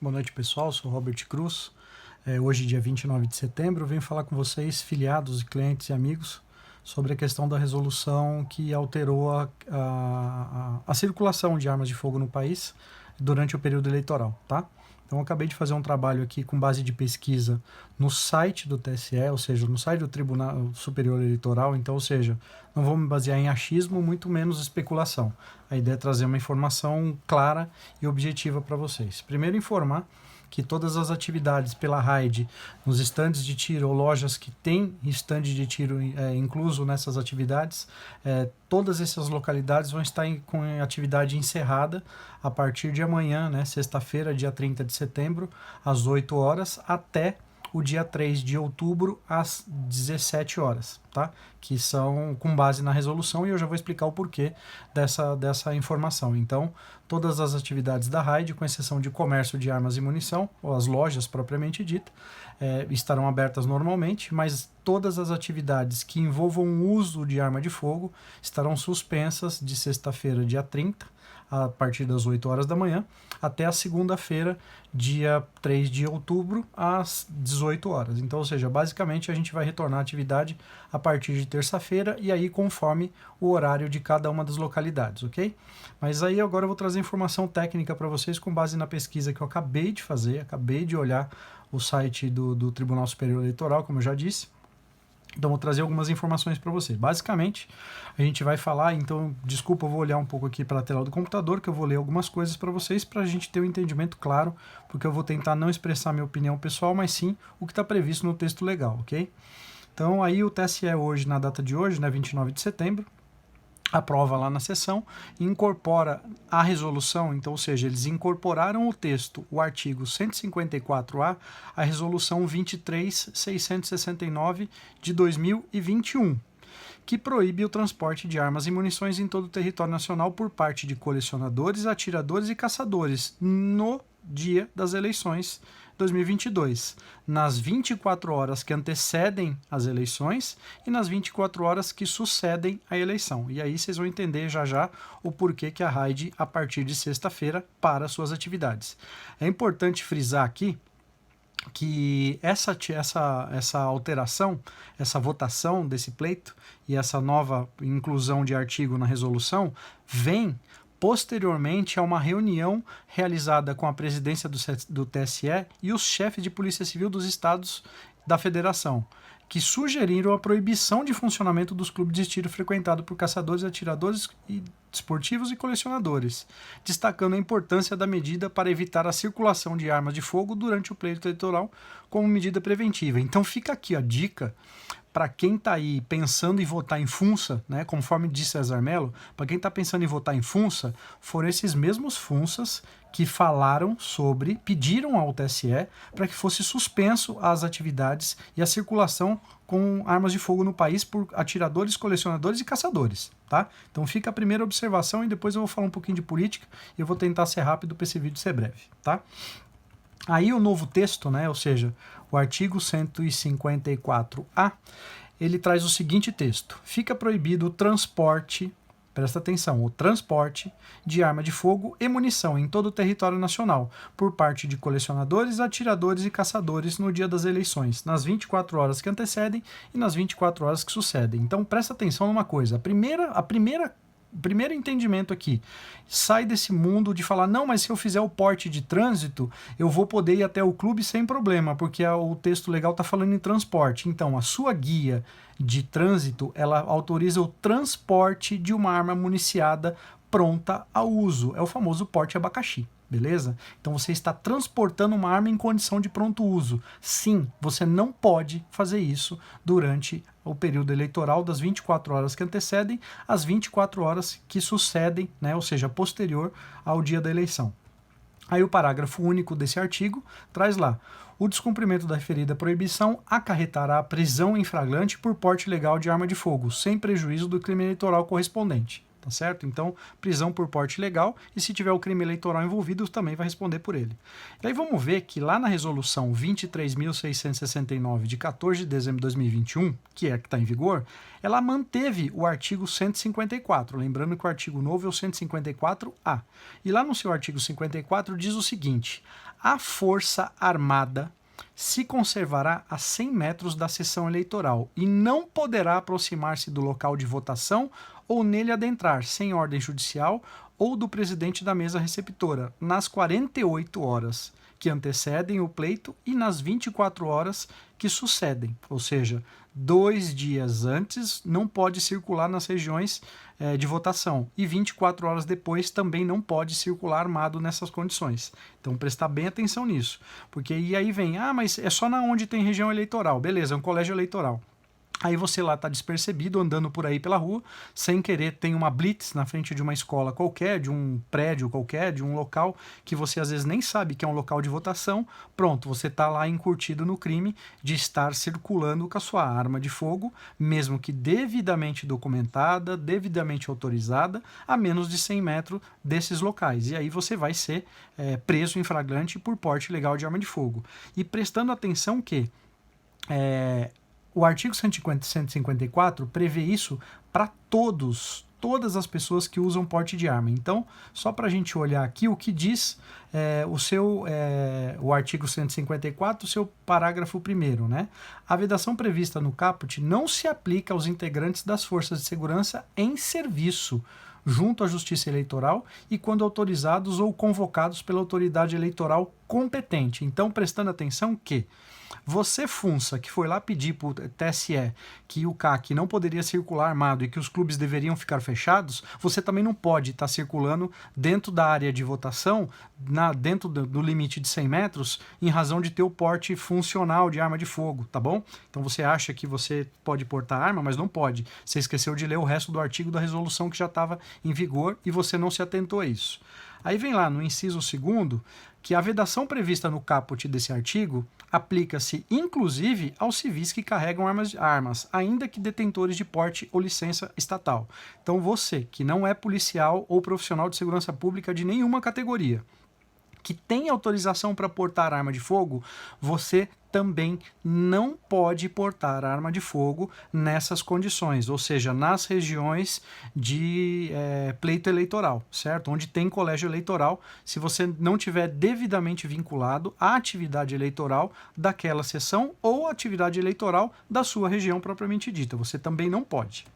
Boa noite, pessoal. Sou Robert Cruz. Hoje, dia 29 de setembro, venho falar com vocês, filiados, clientes e amigos, sobre a questão da resolução que alterou a circulação de armas de fogo no país durante o período eleitoral, tá? Então, eu acabei de fazer um trabalho aqui com base de pesquisa no site do TSE, ou seja, no site do Tribunal Superior Eleitoral. Então, ou seja, não vou me basear em achismo, muito menos especulação. A ideia é trazer uma informação clara e objetiva para vocês. Primeiro, informar que todas as atividades pela RAID, nos estandes de tiro ou lojas que têm estande de tiro incluso nessas atividades, todas essas localidades vão estar com a atividade encerrada a partir de amanhã, né, sexta-feira, dia 30 de setembro, às 8 horas, até o dia 3 de outubro, às 17 horas, tá? Que são com base na resolução, e eu já vou explicar o porquê dessa informação. Então, todas as atividades da RAID, com exceção de comércio de armas e munição, ou as lojas propriamente dita, estarão abertas normalmente, mas todas as atividades que envolvam o uso de arma de fogo estarão suspensas de sexta-feira, dia 30, a partir das 8 horas da manhã, até a segunda-feira, dia 3 de outubro, às 18 horas. Então, ou seja, basicamente a gente vai retornar à atividade a partir de terça-feira e aí conforme o horário de cada uma das localidades, ok? Mas aí agora eu vou trazer informação técnica para vocês com base na pesquisa que eu acabei de fazer, acabei de olhar o site do Tribunal Superior Eleitoral, como eu já disse. Então, vou trazer algumas informações para você. Basicamente, a gente vai falar, então, desculpa, eu vou olhar um pouco aqui para a tela do computador, que eu vou ler algumas coisas para vocês, para a gente ter um entendimento claro, porque eu vou tentar não expressar minha opinião pessoal, mas sim o que está previsto no texto legal, ok? Então, aí o TSE hoje, na data de hoje, né, 29 de setembro, aprova lá na sessão e incorpora a resolução, então, ou seja, eles incorporaram o texto, o artigo 154A, a resolução 23.669 de 2021, que proíbe o transporte de armas e munições em todo o território nacional por parte de colecionadores, atiradores e caçadores no dia das eleições 2022, nas 24 horas que antecedem as eleições e nas 24 horas que sucedem a eleição. E aí vocês vão entender já já o porquê que a RAID, a partir de sexta-feira, para suas atividades. É importante frisar aqui que essa alteração, essa votação desse pleito e essa nova inclusão de artigo na resolução vem posteriormente a uma reunião realizada com a presidência do TSE e os chefes de polícia civil dos estados da federação, que sugeriram a proibição de funcionamento dos clubes de tiro frequentados por caçadores, atiradores esportivos e colecionadores, destacando a importância da medida para evitar a circulação de armas de fogo durante o pleito eleitoral como medida preventiva. Então fica aqui a dica para quem está aí pensando em votar em FUNSA, né, conforme disse César Mello, para quem está pensando em votar em FUNSA, foram esses mesmos FUNSAs que falaram sobre, pediram ao TSE para que fosse suspenso as atividades e a circulação com armas de fogo no país por atiradores, colecionadores e caçadores, tá? Então fica a primeira observação e depois eu vou falar um pouquinho de política e eu vou tentar ser rápido para esse vídeo ser breve, tá? Aí o novo texto, né, ou seja, o artigo 154A, ele traz o seguinte texto: fica proibido o transporte, presta atenção, o transporte de arma de fogo e munição em todo o território nacional, por parte de colecionadores, atiradores e caçadores no dia das eleições, nas 24 horas que antecedem e nas 24 horas que sucedem. Então presta atenção numa coisa, o primeiro entendimento aqui, sai desse mundo de falar, não, mas se eu fizer o porte de trânsito, eu vou poder ir até o clube sem problema, porque o texto legal está falando em transporte. Então, a sua guia de trânsito, ela autoriza o transporte de uma arma municiada pronta ao uso. É o famoso porte abacaxi. Beleza? Então você está transportando uma arma em condição de pronto uso. Sim, você não pode fazer isso durante o período eleitoral das 24 horas que antecedem às 24 horas que sucedem, né, ou seja, posterior ao dia da eleição. Aí o parágrafo único desse artigo traz lá: o descumprimento da referida proibição acarretará a prisão em flagrante por porte ilegal de arma de fogo, sem prejuízo do crime eleitoral correspondente. tá certo? Então, prisão por porte ilegal, e se tiver o crime eleitoral envolvido, também vai responder por ele. E aí vamos ver que lá na resolução 23.669 de 14 de dezembro de 2021, que é a que está em vigor, ela manteve o artigo 154, lembrando que o artigo novo é o 154A. E lá no seu artigo 54 diz o seguinte: a Força Armada se conservará a 100 metros da sessão eleitoral e não poderá aproximar-se do local de votação ou nele adentrar, sem ordem judicial ou do presidente da mesa receptora, nas 48 horas que antecedem o pleito e nas 24 horas que sucedem. Ou seja, 2 dias antes não pode circular nas regiões de votação e 24 horas depois também não pode circular armado nessas condições. Então prestar bem atenção nisso, porque e aí vem, mas é só na onde tem região eleitoral, beleza, é um colégio eleitoral. Aí você lá está despercebido, andando por aí pela rua, sem querer tem uma blitz na frente de uma escola qualquer, de um prédio qualquer, de um local que você às vezes nem sabe que é um local de votação. Pronto, você está lá incurtido no crime de estar circulando com a sua arma de fogo, mesmo que devidamente documentada, devidamente autorizada, a menos de 100 metros desses locais. E aí você vai ser preso em flagrante por porte ilegal de arma de fogo. E prestando atenção que o artigo 154 prevê isso para todas as pessoas que usam porte de arma. Então, só para a gente olhar aqui o que diz o artigo 154, o seu parágrafo 1º, né? A vedação prevista no caput não se aplica aos integrantes das forças de segurança em serviço junto à Justiça Eleitoral e quando autorizados ou convocados pela autoridade eleitoral competente. Então, prestando atenção que você, Funça, que foi lá pedir para o TSE que o CAC não poderia circular armado e que os clubes deveriam ficar fechados, você também não pode estar circulando dentro da área de votação, dentro do limite de 100 metros, em razão de ter o porte funcional de arma de fogo, tá bom? Então você acha que você pode portar arma, mas não pode. Você esqueceu de ler o resto do artigo da resolução que já estava em vigor e você não se atentou a isso. Aí vem lá no inciso 2º que a vedação prevista no caput desse artigo aplica-se inclusive aos civis que carregam armas, ainda que detentores de porte ou licença estatal. Então você, que não é policial ou profissional de segurança pública de nenhuma categoria, que tem autorização para portar arma de fogo, você também não pode portar arma de fogo nessas condições, ou seja, nas regiões de pleito eleitoral, certo? Onde tem colégio eleitoral, se você não tiver devidamente vinculado à atividade eleitoral daquela sessão ou à atividade eleitoral da sua região propriamente dita, você também não pode.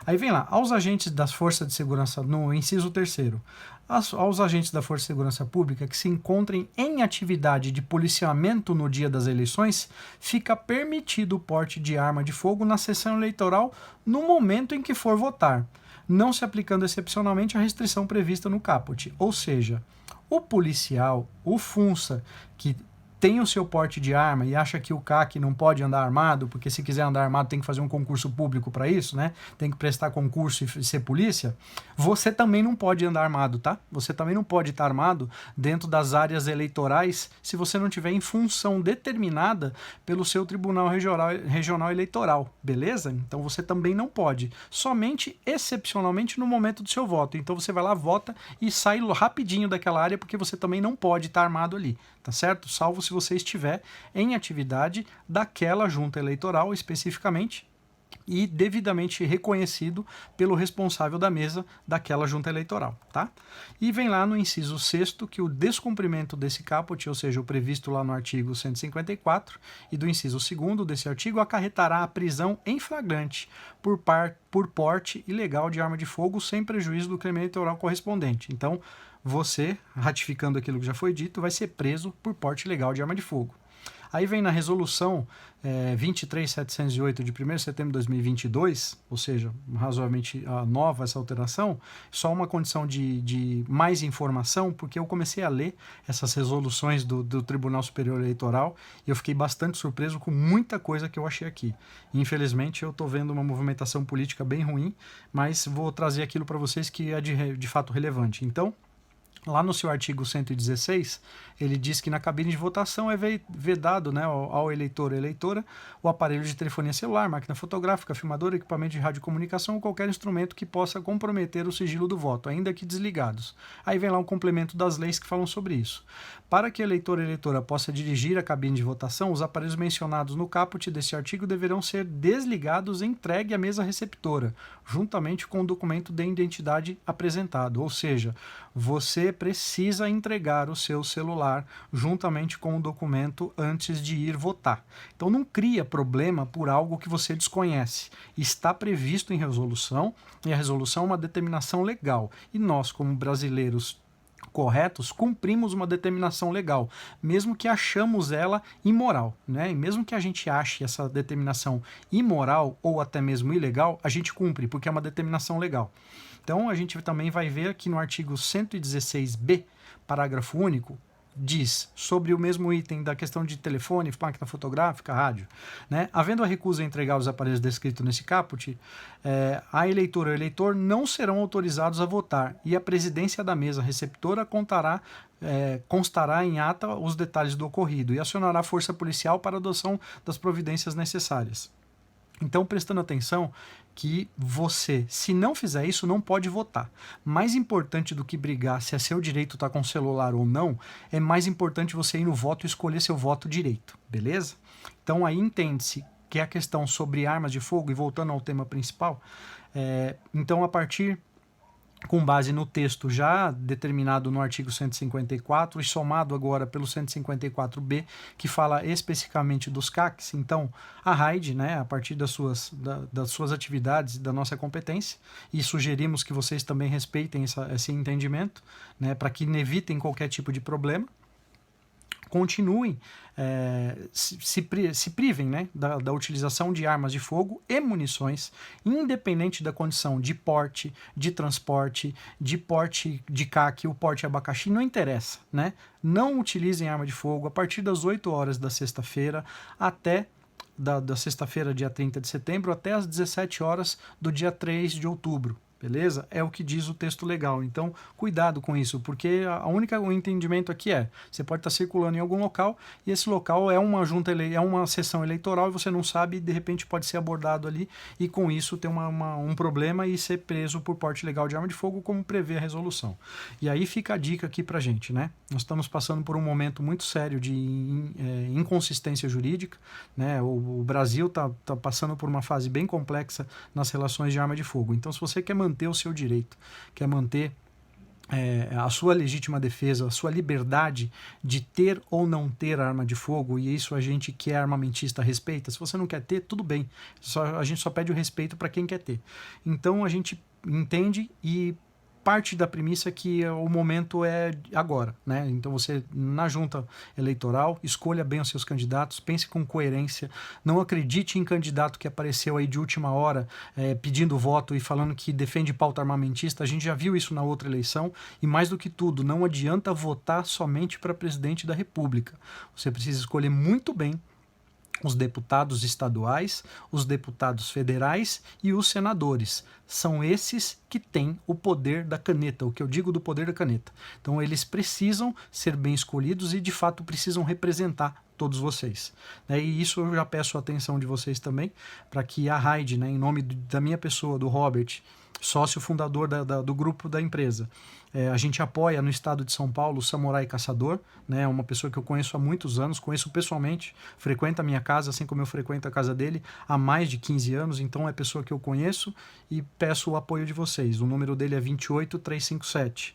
Aí vem lá, aos agentes das forças de segurança, no inciso 3º, aos agentes da Força de Segurança Pública que se encontrem em atividade de policiamento no dia das eleições, fica permitido o porte de arma de fogo na sessão eleitoral no momento em que for votar, não se aplicando excepcionalmente a restrição prevista no caput. Ou seja, o policial, o Funça, que tem o seu porte de arma e acha que o CAC não pode andar armado, porque se quiser andar armado tem que fazer um concurso público para isso, né? Tem que prestar concurso e ser polícia. Você também não pode andar armado, tá? Você também não pode estar armado dentro das áreas eleitorais se você não tiver em função determinada pelo seu Tribunal Regional Eleitoral, beleza? Então você também não pode. Somente excepcionalmente no momento do seu voto. Então você vai lá, vota e sai rapidinho daquela área porque você também não pode estar armado ali, tá certo? Salvo se você estiver em atividade daquela junta eleitoral especificamente e devidamente reconhecido pelo responsável da mesa daquela junta eleitoral, tá? E vem lá no inciso 6º que o descumprimento desse caput, ou seja, o previsto lá no artigo 154, e do inciso 2º desse artigo acarretará a prisão em flagrante por porte ilegal de arma de fogo sem prejuízo do crime eleitoral correspondente. Então, você, ratificando aquilo que já foi dito, vai ser preso por porte ilegal de arma de fogo. Aí vem na resolução 23708 de 1º de setembro de 2022, ou seja, razoavelmente nova essa alteração, só uma condição de mais informação, porque eu comecei a ler essas resoluções do Tribunal Superior Eleitoral e eu fiquei bastante surpreso com muita coisa que eu achei aqui. Infelizmente eu estou vendo uma movimentação política bem ruim, mas vou trazer aquilo para vocês que é de fato relevante. Então, Lá no seu artigo 116, ele diz que na cabine de votação é vedado, né, ao eleitor ou eleitora o aparelho de telefonia celular, máquina fotográfica, filmador, equipamento de radiocomunicação ou qualquer instrumento que possa comprometer o sigilo do voto, ainda que desligados. Aí vem lá um complemento das leis que falam sobre isso. Para que eleitor ou eleitora possa dirigir a cabine de votação, os aparelhos mencionados no caput deste artigo deverão ser desligados e entregue à mesa receptora, juntamente com o documento de identidade apresentado. Ou seja, você precisa entregar o seu celular juntamente com o documento antes de ir votar. Então não cria problema por algo que você desconhece. Está previsto em resolução, e a resolução é uma determinação legal. E nós, como brasileiros corretos, cumprimos uma determinação legal, mesmo que achamos ela imoral, né? E mesmo que a gente ache essa determinação imoral ou até mesmo ilegal, a gente cumpre, porque é uma determinação legal. Então a gente também vai ver aqui no artigo 116b, parágrafo único, diz sobre o mesmo item da questão de telefone, máquina fotográfica, rádio, né? Havendo a recusa a entregar os aparelhos descritos nesse caput, a eleitora ou eleitor não serão autorizados a votar e a presidência da mesa receptora constará em ata os detalhes do ocorrido e acionará a força policial para a adoção das providências necessárias. Então, prestando atenção que você, se não fizer isso, não pode votar. Mais importante do que brigar se é seu direito estar com celular ou não, é mais importante você ir no voto e escolher seu voto direito, beleza? Então aí entende-se que é a questão sobre armas de fogo, e voltando ao tema principal, então a partir com base no texto já determinado no artigo 154 e somado agora pelo 154b, que fala especificamente dos CACs, então a RAID, né, a partir das suas atividades, da nossa competência, e sugerimos que vocês também respeitem esse entendimento, né, para que evitem qualquer tipo de problema, continuem, se privem, né, da utilização de armas de fogo e munições, independente da condição de porte, de transporte, de porte de caqui ou porte abacaxi, não interessa, né? Não utilizem arma de fogo a partir das 8 horas da sexta-feira até da sexta-feira, dia 30 de setembro, até as 17 horas do dia 3 de outubro. Beleza? É o que diz o texto legal. Então, cuidado com isso, porque o entendimento aqui você pode estar circulando em algum local e esse local é uma sessão eleitoral e você não sabe, e de repente pode ser abordado ali e com isso ter um problema e ser preso por porte ilegal de arma de fogo, como prevê a resolução. E aí fica a dica aqui pra gente, né? Nós estamos passando por um momento muito sério de inconsistência jurídica, né? O Brasil tá passando por uma fase bem complexa nas relações de arma de fogo. Então, se você quer manter o seu direito, quer manter a sua legítima defesa, a sua liberdade de ter ou não ter arma de fogo, e isso a gente que é armamentista respeita. Se você não quer ter, tudo bem, a gente só pede o respeito para quem quer ter. Então a gente entende e parte da premissa que o momento é agora, né? Então você, na junta eleitoral, escolha bem os seus candidatos, pense com coerência, não acredite em candidato que apareceu aí de última hora pedindo voto e falando que defende pauta armamentista. A gente já viu isso na outra eleição e, mais do que tudo, não adianta votar somente para presidente da República. Você precisa escolher muito bem os deputados estaduais, os deputados federais e os senadores. São esses que têm o poder da caneta, o que eu digo do poder da caneta. Então eles precisam ser bem escolhidos e de fato precisam representar todos vocês. E isso eu já peço a atenção de vocês também, para que a RAID, em nome da minha pessoa, do Robert, sócio fundador do grupo da empresa, a gente apoia no estado de São Paulo o Samurai Caçador, né, uma pessoa que eu conheço há muitos anos, conheço pessoalmente, frequenta a minha casa, assim como eu frequento a casa dele há mais de 15 anos, então é pessoa que eu conheço e peço o apoio de vocês. O número dele é 28357.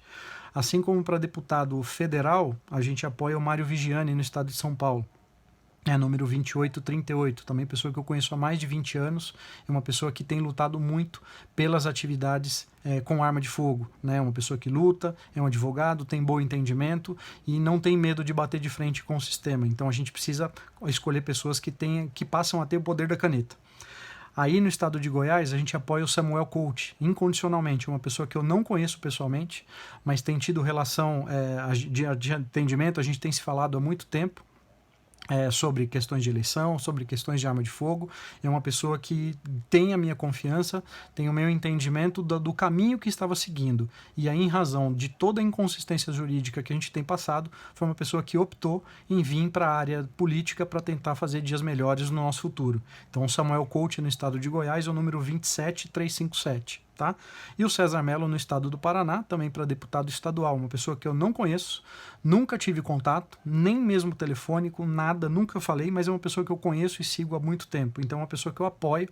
Assim como para deputado federal, a gente apoia o Mário Vigiani no estado de São Paulo. Número 2838, também pessoa que eu conheço há mais de 20 anos, é uma pessoa que tem lutado muito pelas atividades com arma de fogo, né? Uma pessoa que luta, é um advogado, tem bom entendimento e não tem medo de bater de frente com o sistema. Então a gente precisa escolher pessoas que passam a ter o poder da caneta. Aí no estado de Goiás a gente apoia o Samuel Colt, incondicionalmente, uma pessoa que eu não conheço pessoalmente, mas tem tido relação de atendimento, a gente tem se falado há muito tempo. sobre questões de eleição, sobre questões de arma de fogo. É uma pessoa que tem a minha confiança, tem o meu entendimento do caminho que estava seguindo. E aí, em razão de toda a inconsistência jurídica que a gente tem passado, foi uma pessoa que optou em vir para a área política para tentar fazer dias melhores no nosso futuro. Então, o Samuel Coach, no estado de Goiás, é o número 27357. Tá? E o César Mello no estado do Paraná, também para deputado estadual, uma pessoa que eu não conheço, nunca tive contato, nem mesmo telefônico, nada, nunca falei, mas é uma pessoa que eu conheço e sigo há muito tempo. Então é uma pessoa que eu apoio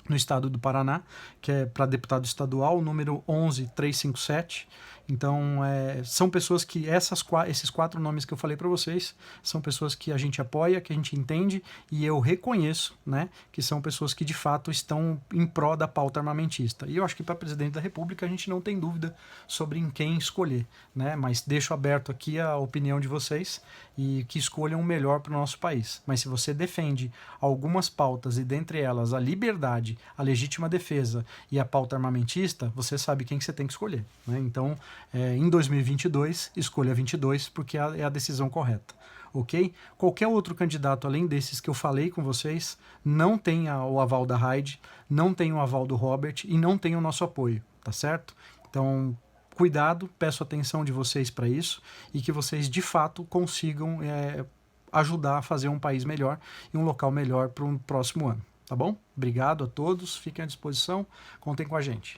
no estado do Paraná, que é para deputado estadual, número 11357. Então, são pessoas que esses 4 nomes que eu falei para vocês são pessoas que a gente apoia, que a gente entende e eu reconheço, né, que são pessoas que de fato estão em pró da pauta armamentista. E eu acho que para presidente da República a gente não tem dúvida sobre em quem escolher, né, mas deixo aberto aqui a opinião de vocês e que escolham o melhor para o nosso país. Mas se você defende algumas pautas e dentre elas a liberdade, a legítima defesa e a pauta armamentista, você sabe quem que você tem que escolher, né? Então, em 2022, escolha 22, porque é a decisão correta, ok? Qualquer outro candidato, além desses que eu falei com vocês, não tem o aval da Hyde, não tem o aval do Robert e não tem o nosso apoio, tá certo? Então, cuidado, peço atenção de vocês para isso e que vocês, de fato, consigam ajudar a fazer um país melhor e um local melhor para o próximo ano, tá bom? Obrigado a todos, fiquem à disposição, contem com a gente.